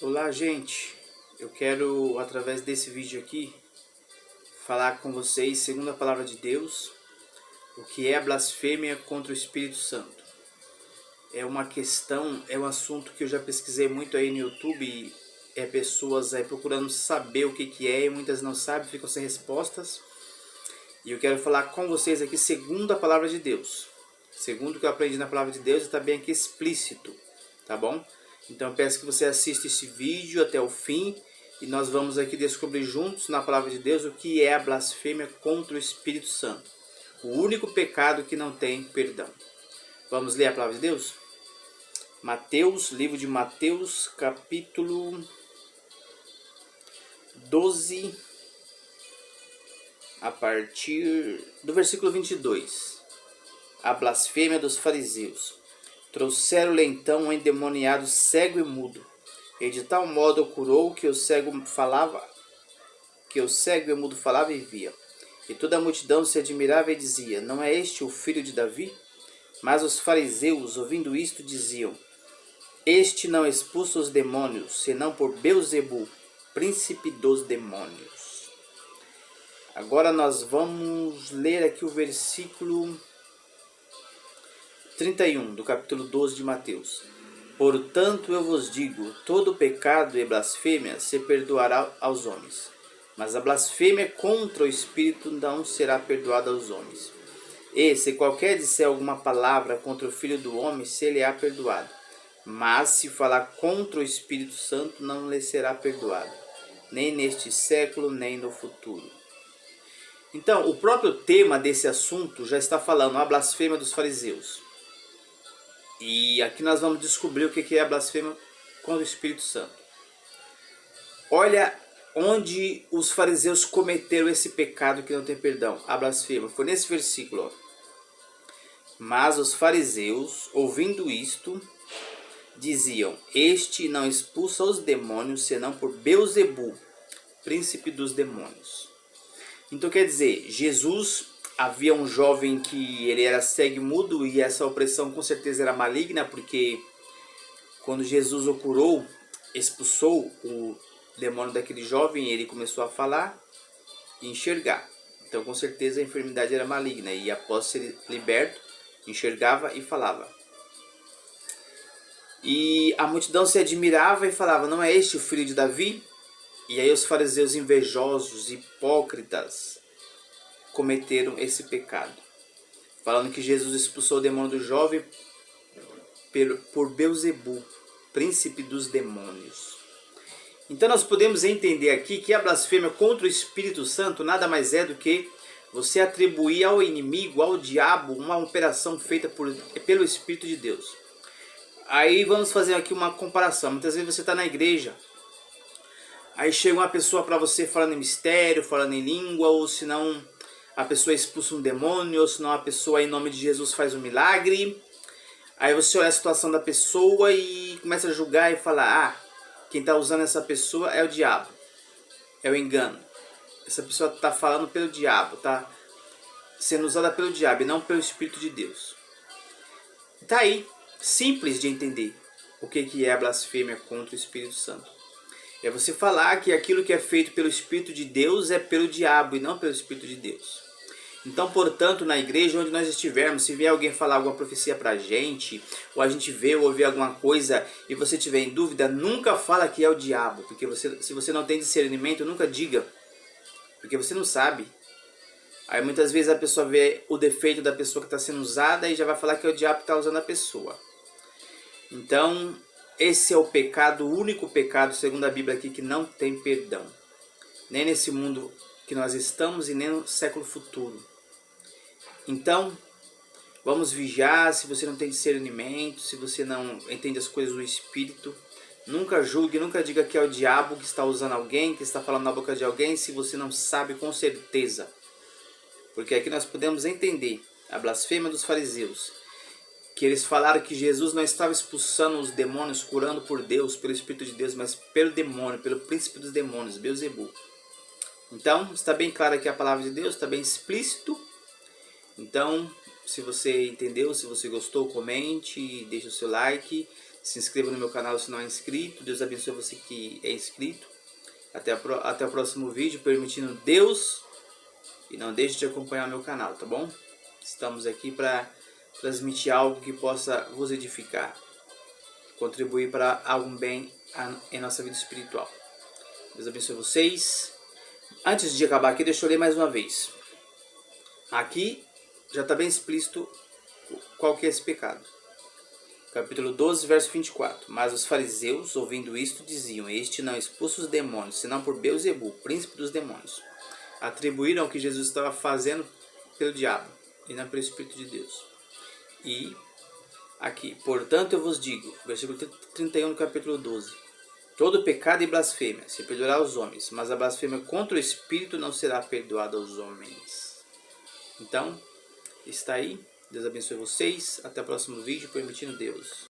Olá, gente. Eu quero, através desse vídeo aqui, falar com vocês, segundo a palavra de Deus, o que é a blasfêmia contra o Espírito Santo. É uma questão, é um assunto que eu já pesquisei muito aí no YouTube, pessoas aí procurando saber o que é e muitas não sabem, ficam sem respostas. E eu quero falar com vocês aqui segundo a palavra de Deus. Segundo o que eu aprendi na palavra de Deus, está bem aqui explícito, tá bom? Então eu peço que você assista esse vídeo até o fim e nós vamos aqui descobrir juntos na palavra de Deus o que é a blasfêmia contra o Espírito Santo. O único pecado que não tem perdão. Vamos ler a palavra de Deus? Mateus, livro de Mateus, capítulo 12, a partir do versículo 22. A blasfêmia dos fariseus. Trouxeram-lhe então um endemoniado cego e mudo, e de tal modo o curou que o cego e mudo falava e via. E toda a multidão se admirava e dizia: não é este o filho de Davi? Mas os fariseus, ouvindo isto, diziam: este não expulsa os demônios, senão por Beelzebu, príncipe dos demônios. Agora nós vamos ler aqui o versículo 31 do capítulo 12 de Mateus. Portanto eu vos digo, todo pecado e blasfêmia se perdoará aos homens, mas a blasfêmia contra o Espírito não será perdoada aos homens. E se qualquer disser alguma palavra contra o Filho do Homem, se lhe há perdoado, mas se falar contra o Espírito Santo, não lhe será perdoado, nem neste século, nem no futuro. Então, o próprio tema desse assunto já está falando, a blasfêmia dos fariseus. E aqui nós vamos descobrir o que é a blasfêmia contra o Espírito Santo. Olha onde os fariseus cometeram esse pecado que não tem perdão, a blasfêmia. Foi nesse versículo. Ó. Mas os fariseus, ouvindo isto, diziam: este não expulsa os demônios, senão por Beelzebu, príncipe dos demônios. Então quer dizer, Jesus... havia um jovem que ele era cego e mudo, e essa opressão com certeza era maligna, porque quando Jesus o curou, expulsou o demônio daquele jovem, ele começou a falar e enxergar. Então com certeza a enfermidade era maligna, e após ser liberto, enxergava e falava. E a multidão se admirava e falava: não é este o filho de Davi? E aí os fariseus invejosos, hipócritas, cometeram esse pecado, falando que Jesus expulsou o demônio do jovem por Beelzebu, príncipe dos demônios. Então nós podemos entender aqui que a blasfêmia contra o Espírito Santo nada mais é do que você atribuir ao inimigo, ao diabo, uma operação feita pelo Espírito de Deus. Aí vamos fazer aqui uma comparação. Muitas vezes você está na igreja, aí chega uma pessoa para você falando em mistério, falando em língua, ou senão a pessoa expulsa um demônio, ou senão a pessoa em nome de Jesus faz um milagre. Aí você olha a situação da pessoa e começa a julgar e falar: quem está usando essa pessoa é o diabo, é o engano. Essa pessoa está falando pelo diabo, está sendo usada pelo diabo e não pelo Espírito de Deus. Está aí, simples de entender o que é a blasfêmia contra o Espírito Santo. É você falar que aquilo que é feito pelo Espírito de Deus é pelo diabo e não pelo Espírito de Deus. Então, portanto, na igreja onde nós estivermos, se vier alguém falar alguma profecia pra gente, ou a gente vê ou ouvir alguma coisa e você tiver em dúvida, nunca fala que é o diabo, porque se você não tem discernimento, nunca diga, porque você não sabe. Aí muitas vezes a pessoa vê o defeito da pessoa que está sendo usada e já vai falar que é o diabo que está usando a pessoa. Então, esse é o pecado, o único pecado, segundo a Bíblia aqui, que não tem perdão. Nem nesse mundo que nós estamos e nem no século futuro. Então, vamos vigiar. Se você não tem discernimento, se você não entende as coisas do Espírito, nunca julgue, nunca diga que é o diabo que está usando alguém, que está falando na boca de alguém, se você não sabe com certeza. Porque aqui nós podemos entender a blasfêmia dos fariseus, que eles falaram que Jesus não estava expulsando os demônios, curando por Deus, pelo Espírito de Deus, mas pelo demônio, pelo príncipe dos demônios, Beelzebu. Então, está bem claro aqui a palavra de Deus, está bem explícito. Então, se você entendeu, se você gostou, comente, deixe o seu like. Se inscreva no meu canal se não é inscrito. Deus abençoe você que é inscrito. Até o próximo vídeo, permitindo Deus. E não deixe de acompanhar meu canal, tá bom? Estamos aqui para transmitir algo que possa vos edificar. Contribuir para algum bem em nossa vida espiritual. Deus abençoe vocês. Antes de acabar aqui, deixa eu ler mais uma vez. Aqui já está bem explícito qual que é esse pecado. Capítulo 12, verso 24. Mas os fariseus, ouvindo isto, diziam: Este não expulsa os demônios, senão por Beelzebul, príncipe dos demônios. Atribuíram o que Jesus estava fazendo pelo diabo e não pelo Espírito de Deus. E aqui, portanto eu vos digo, versículo 31 do capítulo 12. Todo pecado e blasfêmia se perdoará aos homens, mas a blasfêmia contra o Espírito não será perdoada aos homens. Então, está aí. Deus abençoe vocês. Até o próximo vídeo, permitindo Deus.